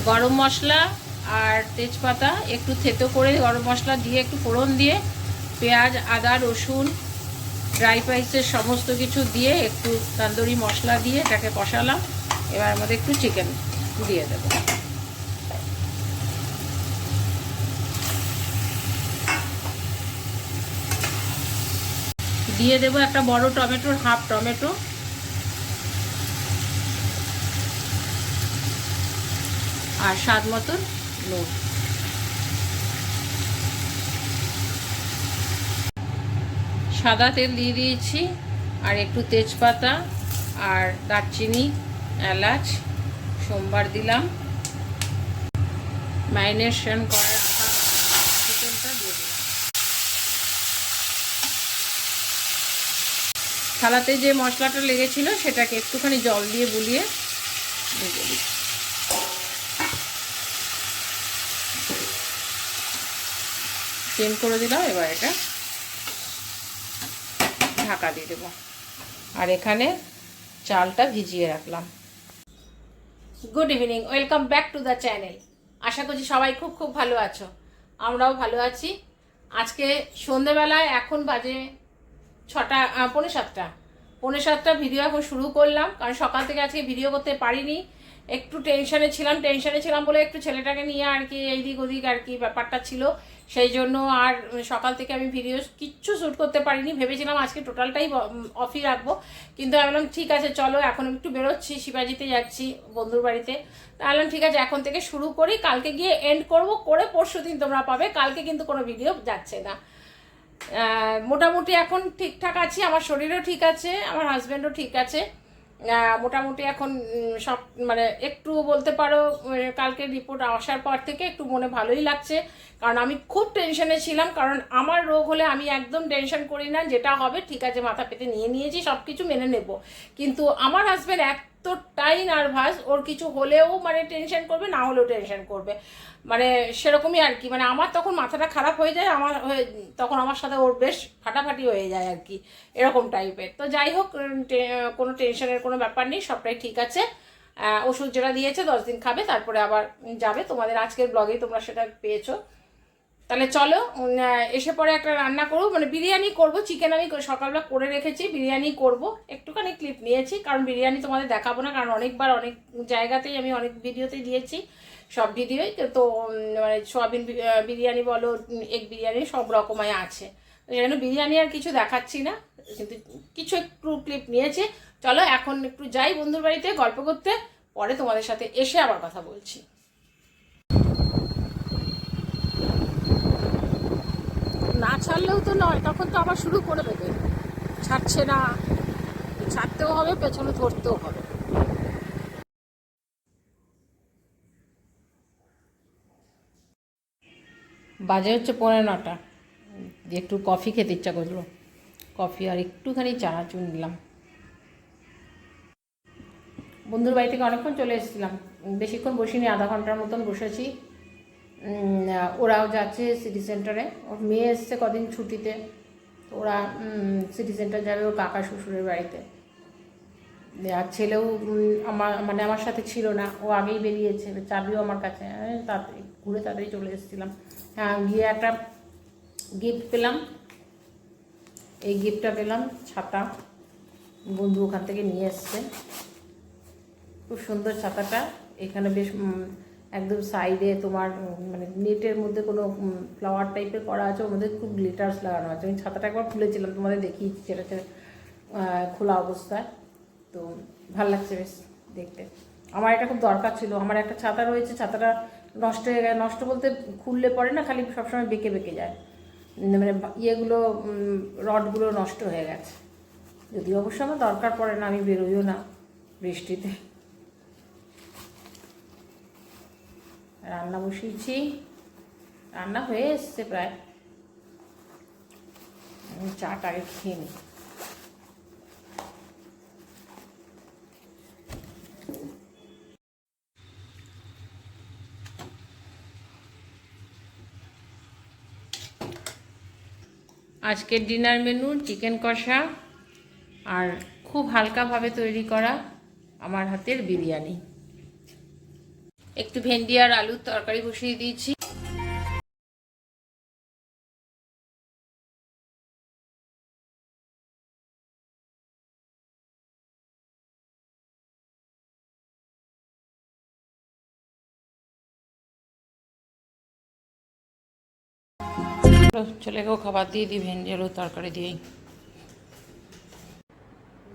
গরম মশলা আর তেজপাতা একটু থেতো করে গরম মশলা দিয়ে একটু ফোড়ন দিয়ে পেঁয়াজ আদা রসুন ড্রাই স্পাইসের সমস্ত কিছু দিয়ে একটু তন্দুরি মশলা দিয়ে এটাকে কষালাম। এবার আমাদের একটু চিকেন দিয়ে দেবো। দিয়ে দেবো একটা বড় টমেটোর হাফ টমেটো, আর স্বাদ মতন নুন। সাদা তেল দিয়ে দিয়েছি আর একটু তেজপাতা আর দারচিনি এলাচ সোমবার দিলাম। ম্যারিনেশন করে রাখা চিকেনটা দিয়ে দিলাম। থালাতে যে মশলাটা লেগেছিল সেটাকে একটুখানি জল দিয়ে বুলিয়ে ভেজে দিই। সিম করে দিলাম। এবার এটা ঢাকা দিয়ে দেবো। আর এখানে চালটা ভিজিয়ে রাখলাম। Good evening, welcome back to the channel. আশা করছি সবাই খুব খুব ভালো আছো, আমরাও ভালো আছি। আজকে সন্ধেবেলায় এখন বাজে 6টা 6:45। 6:45 ভিডিও এখন শুরু করলাম, কারণ সকাল থেকে আজকে ভিডিও করতে পারিনি। একটু টেনশনে ছিলাম বলে একটু ছেলেটাকে নিয়ে আর কি এইদিক ওদিক আর কি ব্যাপারটা ছিল, সেই জন্য আর সকাল থেকে আমি ভিডিও কিচ্ছু শ্যুট করতে পারিনি। ভেবেছিলাম আজকে টোটালটাই অফই রাখবো, কিন্তু আমি বললাম ঠিক আছে চলো, এখন একটু বেরোচ্ছি, শিবাজিতে যাচ্ছি বন্ধুর বাড়িতে। তাহলে ঠিক আছে এখন থেকে শুরু করি, কালকে গিয়ে এন্ড করে পরশুদিন তোমরা পাবে। কালকে কিন্তু কোনো ভিডিও যাচ্ছে না। মোটামুটি এখন ঠিকঠাক আছি, আমার শরীরও ঠিক আছে, আমার হাজব্যান্ডও ঠিক আছে। মোটামুটি এখন সব মানে একটু বলতে পারো কালকে রিপোর্ট আসার পর থেকে একটু মনে ভালোই লাগছে। কারণ আমি খুব টেনশনে ছিলাম, কারণ আমার রোগ হলে আমি একদম টেনশন করি না, যেটা হবে ঠিক আছে মাথা পেতে নিয়েছি, সব কিছু মেনে নেব। কিন্তু আমার হাজব্যান্ড এতটাই নার্ভাস, ওর কিছু হলেও মানে টেনশন করবে, না হলেও টেনশন করবে, মানে সেরকমই আর কি। মানে আমার তখন মাথাটা খারাপ হয়ে যায়, তখন আমার সাথে ওর বেশ ফাটাফাটি হয়ে যায় আর কি, এরকম টাইপের। তো যাই হোক, কোনো টেনশনের কোনো ব্যাপার নেই, সবটাই ঠিক আছে। ওষুধ যেটা দিয়েছে 10 দিন খাবে, তারপরে আবার যাবে। তোমাদের আজকের ব্লগেই তোমরা সেটা পেয়েছো। তাহলে চলো এসে পরে একটা রান্না করবো, মানে বিরিয়ানি করব। চিকেন আমি সকালবেলা করে রেখেছি, বিরিয়ানি করব। একটুখানি ক্লিপ নিয়েছি, কারণ বিরিয়ানি তোমাদের দেখাবো না, কারণ অনেকবার অনেক জায়গাতেই আমি অনেক ভিডিওতেই দিয়েছি, সব ভিডিওই তো। মানে সোয়াবিন বিরিয়ানি বলো, এগ বিরিয়ানি সব রকমাই আছে, এই জন্য বিরিয়ানি আর কিছু দেখাচ্ছি না, কিন্তু কিছু একটু ক্লিপ নিয়েছি। চলো এখন একটু যাই বন্ধুর বাড়িতে গল্প করতে, পরে তোমাদের সাথে এসে আবার কথা বলছি। না ছাড়লেও তো নয়, তখন তো আবার শুরু করে দেবে, ছাড়ছে না, ছাড়তেও হবে, পেছনে ধরতেও হবে। বাজে হচ্ছে 9:15, একটু কফি খেতে ইচ্ছা করলো, কফি আর একটুখানি চানাচুর নিলাম। বন্ধুর বাড়ি থেকে অনেকক্ষণ চলে এসেছিলাম, বেশিক্ষণ বসিনি, আধা ঘন্টার মতন বসেছি। ওরাও যাচ্ছে সিটি সেন্টারে, ওর মেয়ে এসছে কদিন ছুটিতে, তো ওরা সিটি সেন্টার যাবে ওর কাকা শ্বশুরের বাড়িতে। আর ছেলেও আমার সাথে ছিল না, ও আগেই বেরিয়েছে, চাবিও আমার কাছে, তাড়াতাড়ি ঘুরে তাড়াতাড়ি চলে এসেছিলাম। হ্যাঁ, গিয়ে একটা গিফট পেলাম, এই গিফটটা পেলাম, ছাতা, বন্ধু ওখান থেকে নিয়ে এসছে। খুব সুন্দর ছাতাটা, এখানে বেশ একদম সাইডে তোমার মানে নেটের মধ্যে কোনো ফ্লাওয়ার টাইপের করা আছে, ওর মধ্যে খুব গ্লিটার্স লাগানো আছে। আমি ছাতাটা একবার খুলেছিলাম, তোমাদের দেখিয়েছি সেটা খোলা অবস্থায়, তো ভাল লাগছে বেশ দেখতে। আমার এটা খুব দরকার ছিল, আমার একটা ছাতা রয়েছে, ছাতাটা নষ্ট হয়ে গেছে, নষ্ট বলতে খুললে পরে না খালি সবসময় বেঁকে বেঁকে যায়, মানে ইয়েগুলো রডগুলো নষ্ট হয়ে গেছে। যদিও অবশ্য আমার দরকার পড়ে না, আমি বেরোইও না বৃষ্টিতে। রান্না বসিয়েছি, রান্না হয়ে এসছে প্রায়, চাটা আগে খেয়ে নিই। আজকের ডিনার মেনু চিকেন কষা আর খুব হালকাভাবে তৈরি করা আমার হাতের বিরিয়ানি। একটু ভেন্ডি আর আলুর তরকারি বসিয়ে দিয়েছি। ছেলেকেও খাবার দিয়ে দিই ভেন্ডি আলুর তরকারি দিয়েই।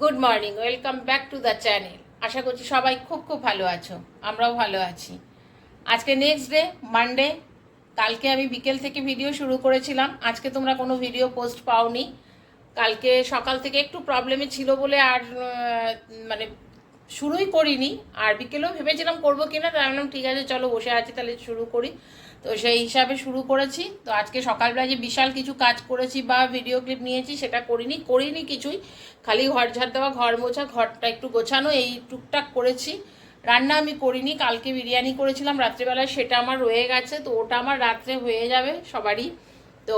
Good morning, welcome back to the channel. আশা করছি সবাই খুব খুব ভালো আছো, আমরাও ভালো আছি। আজকে নেক্সট ডে, মানডে। কালকে আমি বিকেল থেকে ভিডিও শুরু করেছিলাম, আজকে তোমরা কোনো ভিডিও পোস্ট পাওনি। কালকে সকাল থেকে একটু প্রবলেমে ছিল বলে আর মানে শুরুই করিনি। আর বিকেলেও ভেবেছিলাম করবো কিনা, তাই ভাবলাম ঠিক আছে চলো বসে আছি তাহলে শুরু করি। তো সেই হিসাবে শুরু করেছি। তো আজকে সকালবেলা যে বিশাল কিছু কাজ করেছি বা ভিডিও ক্লিপ নিয়েছি সেটা করিনি কিছুই। খালি ঘর ঝাড় দেওয়া, ঘর মোছা, ঘরটা একটু গোছানো, এই টুকটাক করেছি। রান্না আমি করিনি, কালকে বিরিয়ানি করেছিলাম রাত্রেবেলায়, সেটা আমার রয়ে গেছে। তো ওটা আমার রাত্রে হয়ে যাবে সবারই। তো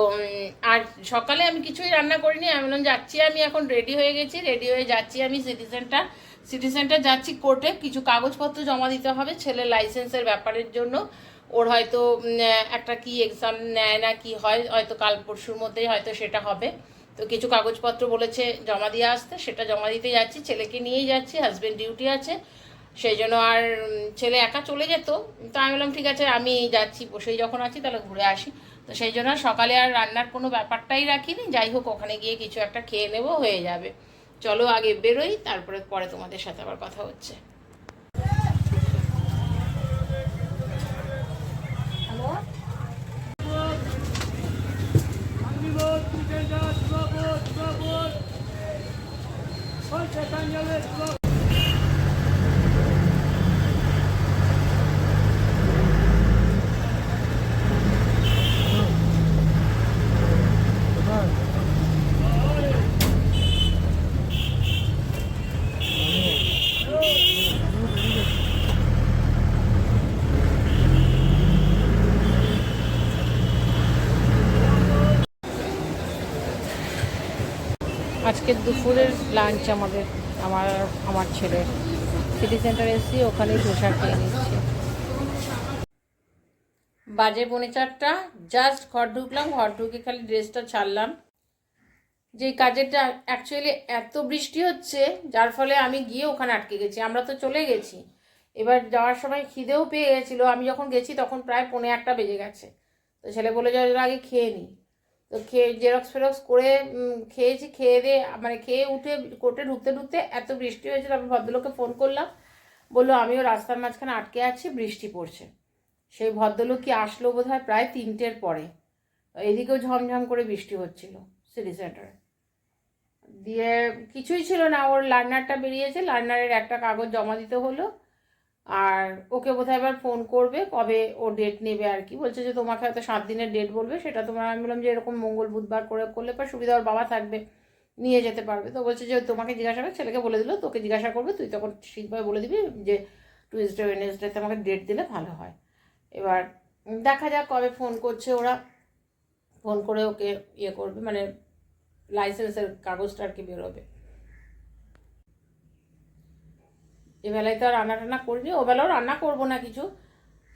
আর সকালে আমি কিছুই রান্না করিনি। আমি বললাম যাচ্ছি, আমি এখন রেডি হয়ে গেছি, রেডি হয়ে যাচ্ছি আমি সিটি সেন্টার যাচ্ছি। কোর্টে কিছু কাগজপত্র জমা দিতে হবে ছেলের লাইসেন্সের ব্যাপারের জন্য। ওর হয়তো একটা কি এক্সাম নেয় না কি হয়, হয়তো কাল পরশুর মধ্যেই হয়তো সেটা হবে। তো কিছু কাগজপত্র বলেছে জমা দিয়ে আসতে, সেটা জমা দিতে যাচ্ছি। ছেলেকে নিয়েই যাচ্ছি, হাজব্যান্ড ডিউটি আছে সেই জন্য। আর ছেলে একা চলে যেত, তো আমি বললাম ঠিক আছে আমি যাচ্ছি, বসেই যখন আছি তাহলে ঘুরে আসি। তো সেই জন্য সকালে আর রান্নার কোনো ব্যাপারটাই রাখিনি। যাই হোক, ওখানে গিয়ে কিছু একটা খেয়ে নেবো, হয়ে যাবে। চলো আগে বেরোই, তারপরে পরে তোমাদের সাথে আবার কথা হচ্ছে। আজকের দুপুরের লাঞ্চ আমার ছেলের সিটি সেন্টারে এসেছি, ওখানেই ধোসা খেয়ে নিচ্ছি। বাজে 4:30, জাস্ট ঘর ঢুকলাম, ঘর ঢুকে খালি ড্রেসটা ছাড়লাম। যে কাজেরটা অ্যাকচুয়ালি এত বৃষ্টি হচ্ছে যার ফলে আমি গিয়ে ওখানে আটকে গেছি। আমরা তো চলে গেছি, এবার যাওয়ার সময় খিদেও পেয়ে গেছিলো। আমি যখন গেছি তখন প্রায় 1:45 বেজে গেছে। তো ছেলে বলে যে আগে খেয়ে নিই। তো খেয়ে জেরক্স ফেরক্স করে খেয়েছি। খেয়ে দিয়ে মানে খেয়ে উঠে কোর্টে ঢুকতে ঢুকতে এত বৃষ্টি হয়েছিল, আমি ভদ্রলোককে ফোন করলাম, বললো আমিও রাস্তার মাঝখানে আটকে আছি, বৃষ্টি পড়ছে। সেই ভদ্রলোক কি আসলো বোধহয় প্রায় 3টের পরে। এদিকেও ঝমঝম করে বৃষ্টি হচ্ছিল সিটি সেন্টারে। দিয়ে কিছুই ছিল না, ওর লার্নারটা বেরিয়েছে, লার্নারের একটা কাগজ জমা দিতে হলো। আর ওকে বোধহয় এবার ফোন করবে কবে ও ডেট নেবে আর কি। বলছে যে তোমাকে হয়তো 7 দিনের ডেট বলবে, সেটা তোমার। আমি বললাম যে এরকম মঙ্গল বুধবার করলে পর সুবিধা, ওর বাবা থাকবে, নিয়ে যেতে পারবে। তো বলছে যে তোমাকে জিজ্ঞাসা করে, ছেলেকে বলে দিল তোকে জিজ্ঞাসা করবে, তুই তখন ঠিকভাবে বলে দিবি যে টুইসডে ওয়েডনেসডেতে আমাকে ডেট দিলে ভালো হয়। এবার দেখা যাক কবে ফোন করছে ওরা, ফোন করে ওকে ইয়ে করবে, মানে লাইসেন্সের কাগজটা আর কি বেরোবে। এবেলায় তো আর রান্না টান্না করিনি, ওবেলাও রান্না করবো না কিছু,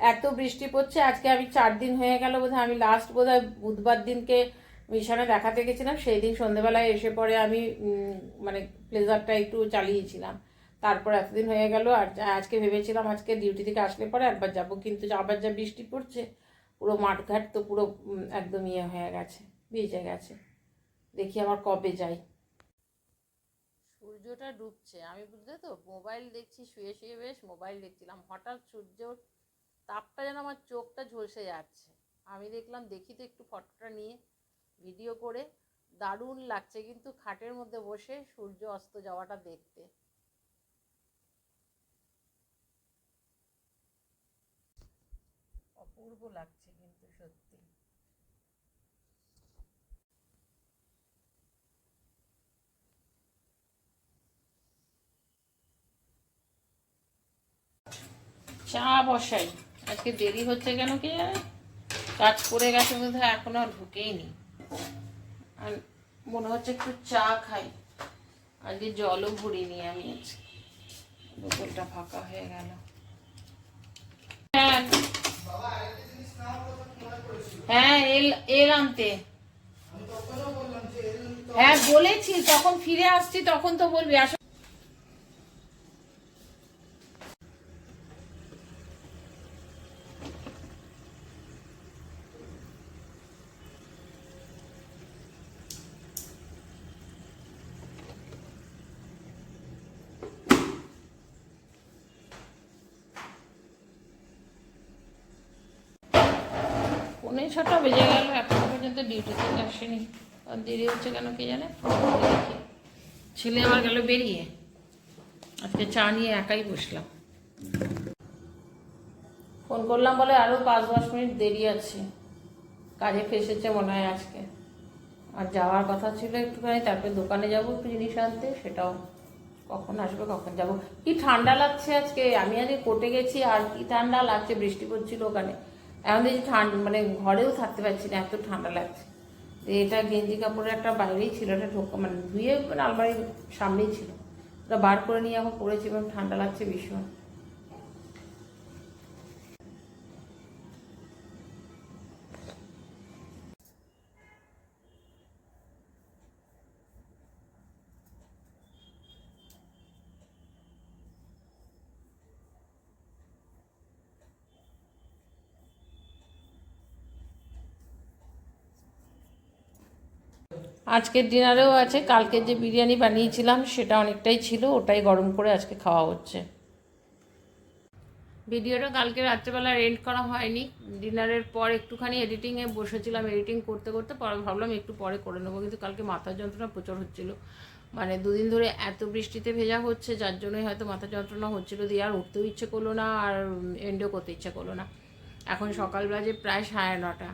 এত বৃষ্টি পড়ছে। আজকে আমি 4 দিন হয়ে গেল বোধহয়, আমি লাস্ট বোধহয় বুধবার দিনকে মিশনে দেখাতে গেছিলাম, সেই দিন সন্ধ্যেবেলায় এসে পরে আমি মানে প্লেজারটা একটু চালিয়েছিলাম। তারপর এতদিন হয়ে গেল। আর আজকে ভেবেছিলাম আজকে ডিউটি থেকে আসলে পরে একবার যাব, কিন্তু আবার যা বৃষ্টি পড়ছে, পুরো মাঠঘাট তো পুরো একদম ইয়ে হয়ে গেছে, ভিজে গেছে। দেখি আবার কবে যাই। সূর্যটা ডুবছে, আমি বুঝলে তো মোবাইল দেখছি, শুয়ে শুয়ে বেশ মোবাইল দেখছিলাম, হঠাৎ সূর্যর তাপটা যেন আমার চোখটা ঝলসে যাচ্ছে। আমি দেখলাম দেখি তো একটু ফটোটা নিয়ে ভিডিও করে, দারুণ লাগছে কিন্তু খাটের মধ্যে বসে সূর্য অস্ত যাওয়াটা দেখতে। অপূর্ব লাগছে কিন্তু সত্যি। চা বসাই, আজকে দেরি হচ্ছে কেন কি জানে, কাজ করে গেছে বোধহয়, এখনো আর ঢুকেই নি। আর মনে হচ্ছে একটু চা খাই, আজকে জলও ভরিনি আমি, আজকে বোতলটা ফাঁকা হয়ে গেল। এল আনতে। হ্যাঁ বলেছি, তখন ফিরে আসছি তখন তো বলবি। পৌনে 6টা বেজে গেল, এখনো পর্যন্ত ডিউটি থেকে আসেনি। আর দেরি হচ্ছে কেন কে জানে। ছেলে আমার গেল বেরিয়ে, আজকে চা নিয়ে একাই বসলাম। ফোন করলাম বলে আরও 5-10 মিনিট দেরি আছে, কাজে ফেসেছে মনে হয় আজকে। আর যাওয়ার কথা ছিল একটুখানি, তারপরে দোকানে যাবো একটু জিনিস আনতে, সেটাও কখন আসবে কখন যাব। কি ঠান্ডা লাগছে আজকে, আমি আজকে কোর্টে গেছি আর কি ঠান্ডা লাগছে, বৃষ্টি পড়ছিল ওখানে। এখন দেখছি ঠান্ডা, মানে ঘরেও থাকতে পারছি না, এত ঠান্ডা লাগছে। এটা গেঞ্জি কাপড়ের একটা বাইরেই ছিল, এটা মানে ধুয়ে আলমারির সামনেই ছিল, ওটা বার করে নিয়ে এখন পড়েছি এবং ঠান্ডা লাগছে ভীষণ। আজকের ডিনারেও আছে, কালকে যে বিরিয়ানি বানিয়েছিলাম সেটা অনেকটাই ছিল, ওটাই গরম করে আজকে খাওয়া হচ্ছে। ভিডিওটা কালকে রাত্রেবেলা এন্ড করা হয়নি, ডিনারের পর একটুখানি এডিটিংয়ে বসেছিলাম, এডিটিং করতে করতে পরে ভাবলাম একটু পরে করে নেবো, কিন্তু কালকে মাথার যন্ত্রণা প্রচুর হচ্ছিল। মানে দুদিন ধরে এত বৃষ্টিতে ভেজা হচ্ছে, যার জন্যই হয়তো মাথা যন্ত্রণা হচ্ছিলো, দিয়ে আর উঠতেও ইচ্ছে করলো না, আর এন্ডও করতে ইচ্ছে করলো না। এখন সকালবেলা যে প্রায় 9:30,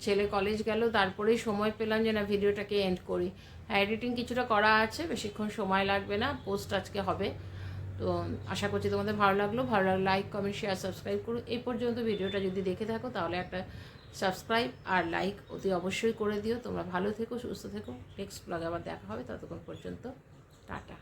ছেলে কলেজ গেল, তারপরেই সময় পেলাম যে না ভিডিওটাকে এন্ড করি। হ্যাঁ এডিটিং কিছুটা করা আছে, বেশিক্ষণ সময় লাগবে না, পোস্ট আজকে হবে। তো আশা করছি তোমাদের ভালো লাগলো লাইক কমেন্ট শেয়ার সাবস্ক্রাইব করো। এই পর্যন্ত ভিডিওটা যদি দেখে থাকো তাহলে একটা সাবস্ক্রাইব আর লাইক অতি অবশ্যই করে দিও। তোমরা ভালো থেকো, সুস্থ থেকো। নেক্সট ব্লগে আবার দেখা হবে, ততক্ষণ পর্যন্ত টাটা।